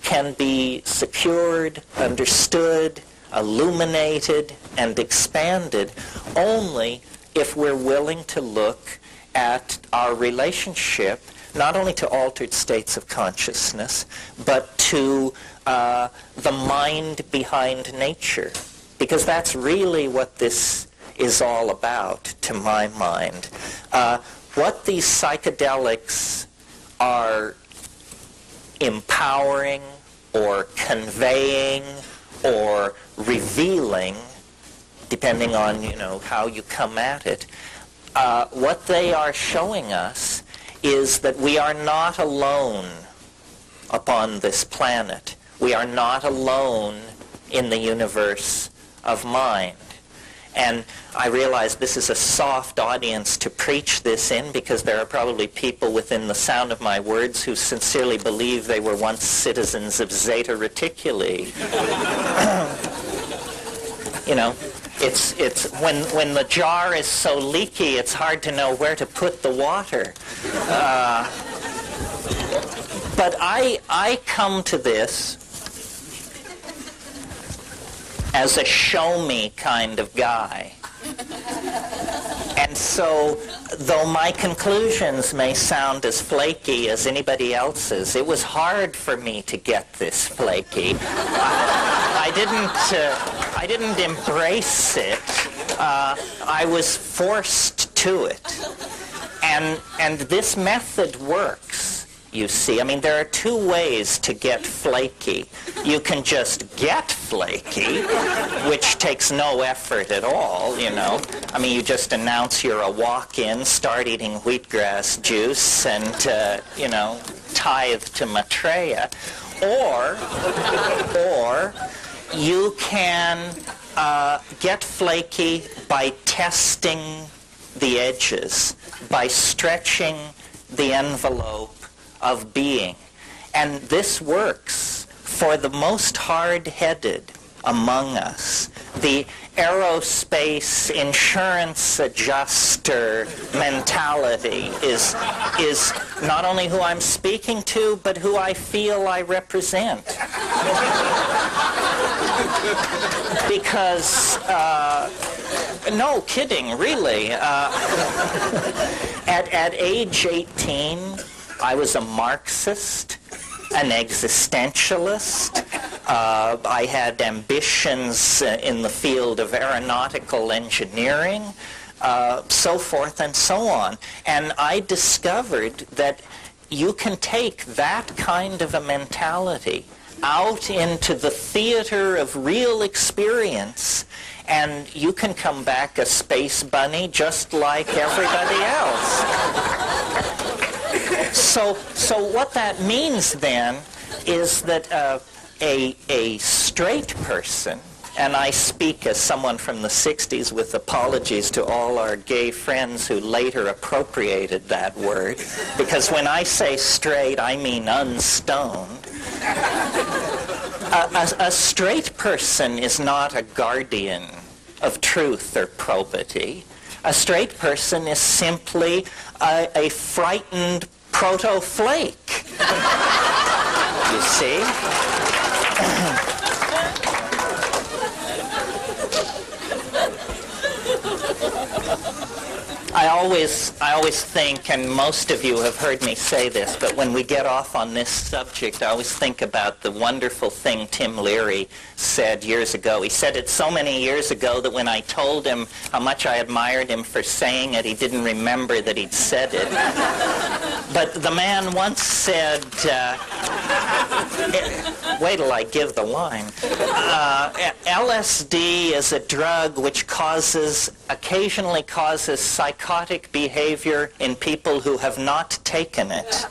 can be secured, understood, illuminated, and expanded only if we're willing to look at our relationship not only to altered states of consciousness, but to the mind behind nature. Because that's really what this is all about, to my mind. What these psychedelics are empowering or conveying or revealing, depending on, how you come at it, what they are showing us is that we are not alone upon this planet. We are not alone in the universe of mind. And I realize this is a soft audience to preach this in, because there are probably people within the sound of my words who sincerely believe they were once citizens of Zeta Reticuli. It's when the jar is so leaky, it's hard to know where to put the water. But I come to this as a show-me kind of guy. And so, though my conclusions may sound as flaky as anybody else's, it was hard for me to get this flaky. I didn't embrace it. I was forced to it. And this method works. You see, there are two ways to get flaky. You can just get flaky, which takes no effort at all, you just announce you're a walk-in, start eating wheatgrass juice, and, tithe to Maitreya. Or you can get flaky by testing the edges, by stretching the envelope of being. And this works for the most hard-headed among us. The aerospace insurance adjuster mentality is not only who I'm speaking to, but who I feel I represent. Because, no kidding, really. At age 18, I was a Marxist, an existentialist. I had ambitions in the field of aeronautical engineering, so forth and so on. And I discovered that you can take that kind of a mentality out into the theater of real experience, and you can come back a space bunny just like everybody else. So what that means then is that a straight person, and I speak as someone from the 60s with apologies to all our gay friends who later appropriated that word, because when I say straight, I mean unstoned. A straight person is not a guardian of truth or probity. A straight person is simply a frightened proto-flake. You see? I always think, and most of you have heard me say this, but when we get off on this subject, I always think about the wonderful thing Tim Leary said years ago. He said it so many years ago that when I told him how much I admired him for saying it, he didn't remember that he'd said it. But the man once said, wait till I give the line, LSD is a drug which occasionally causes psychotic behavior in people who have not taken it.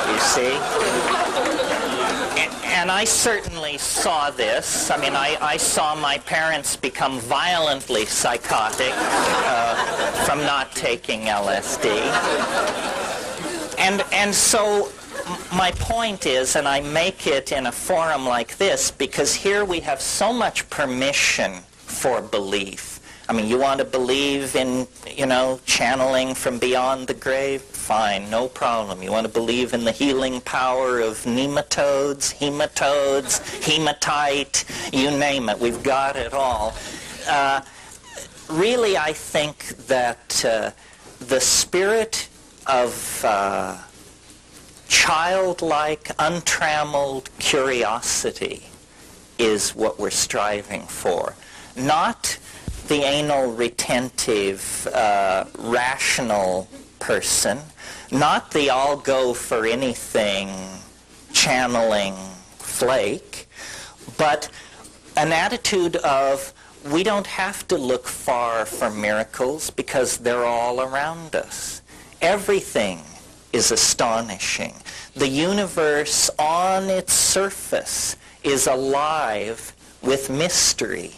You see? And I certainly saw this. I saw my parents become violently psychotic from not taking LSD. And so my point is, and I make it in a forum like this, because here we have so much permission for belief. You want to believe in, channeling from beyond the grave? fine, no problem. You want to believe in the healing power of nematodes, hematite, you name it. We've got it all. Really, I think that the spirit of childlike, untrammeled curiosity is what we're striving for. Not the anal retentive, rational person, not the I'll go for anything channeling flake, but an attitude of we don't have to look far for miracles because they're all around us. Everything is astonishing. The universe on its surface is alive with mystery.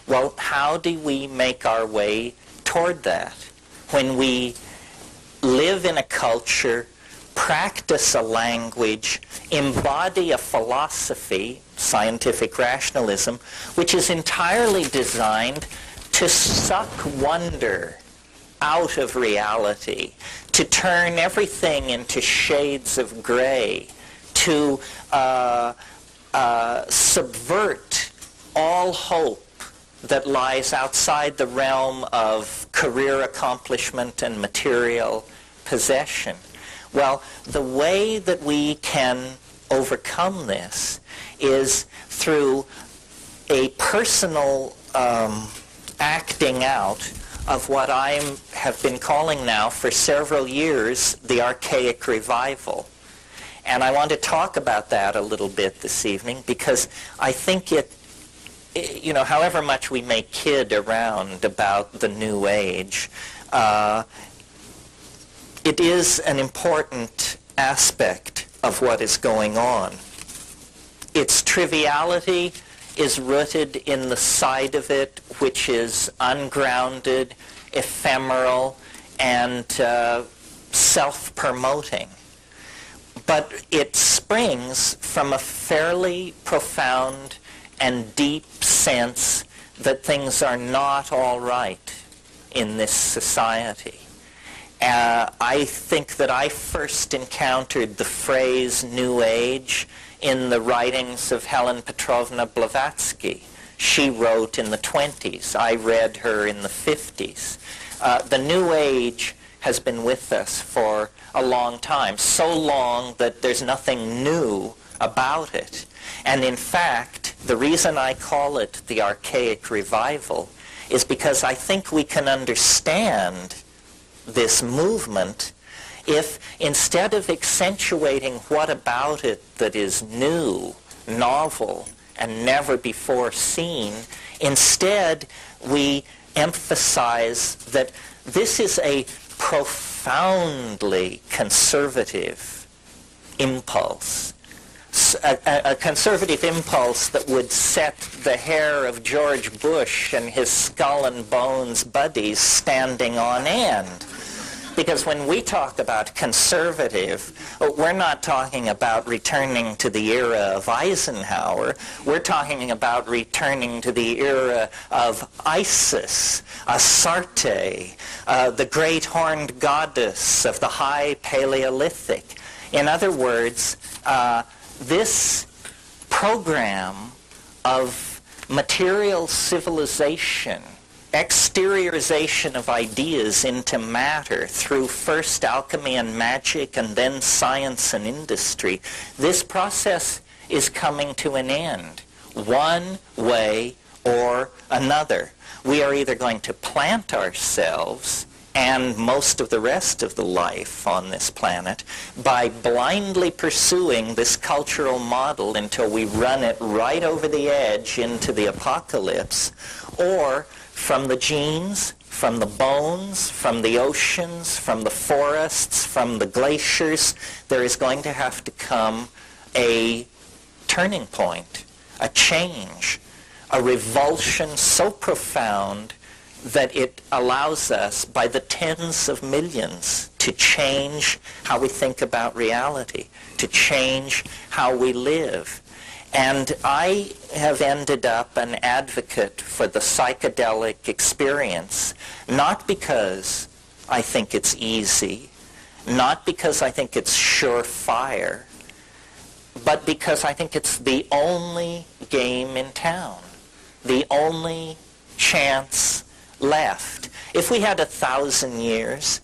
Well, how do we make our way toward that? When we live in a culture, practice a language, embody a philosophy, scientific rationalism, which is entirely designed to suck wonder out of reality, to turn everything into shades of gray, to subvert all hope that lies outside the realm of career accomplishment and material possession. Well, the way that we can overcome this is through a personal acting out of what I have been calling now for several years the archaic revival. And I want to talk about that a little bit this evening because I think it, you know, however much we may kid around about the New Age, it is an important aspect of what is going on. Its triviality is rooted in the side of it which is ungrounded, ephemeral, and self-promoting. But it springs from a fairly profound and deep sense that things are not all right in this society. I think that I first encountered the phrase New Age in the writings of Helen Petrovna Blavatsky. She wrote in the 20s. I read her in the 50s. The New Age has been with us for a long time, so long that there's nothing new about it. And in fact, the reason I call it the archaic revival is because I think we can understand this movement if instead of accentuating what about it that is new, novel, and never before seen, instead we emphasize that this is a profoundly conservative impulse. A conservative impulse that would set the hair of George Bush and his skull and bones buddies standing on end. Because when we talk about conservative, we're not talking about returning to the era of Eisenhower. We're talking about returning to the era of Isis, Astarte, the great horned goddess of the high Paleolithic. In other words, this program of material civilization, exteriorization of ideas into matter through first alchemy and magic and then science and industry, this process is coming to an end, one way or another. We are either going to plant ourselves and most of the rest of the life on this planet by blindly pursuing this cultural model until we run it right over the edge into the apocalypse, or from the genes, from the bones, from the oceans, from the forests, from the glaciers, there is going to have to come a turning point, a change, a revulsion so profound that it allows us, by the tens of millions, to change how we think about reality, to change how we live. And I have ended up an advocate for the psychedelic experience, not because I think it's easy, not because I think it's surefire, but because I think it's the only game in town, the only chance left. If we had 1,000 years,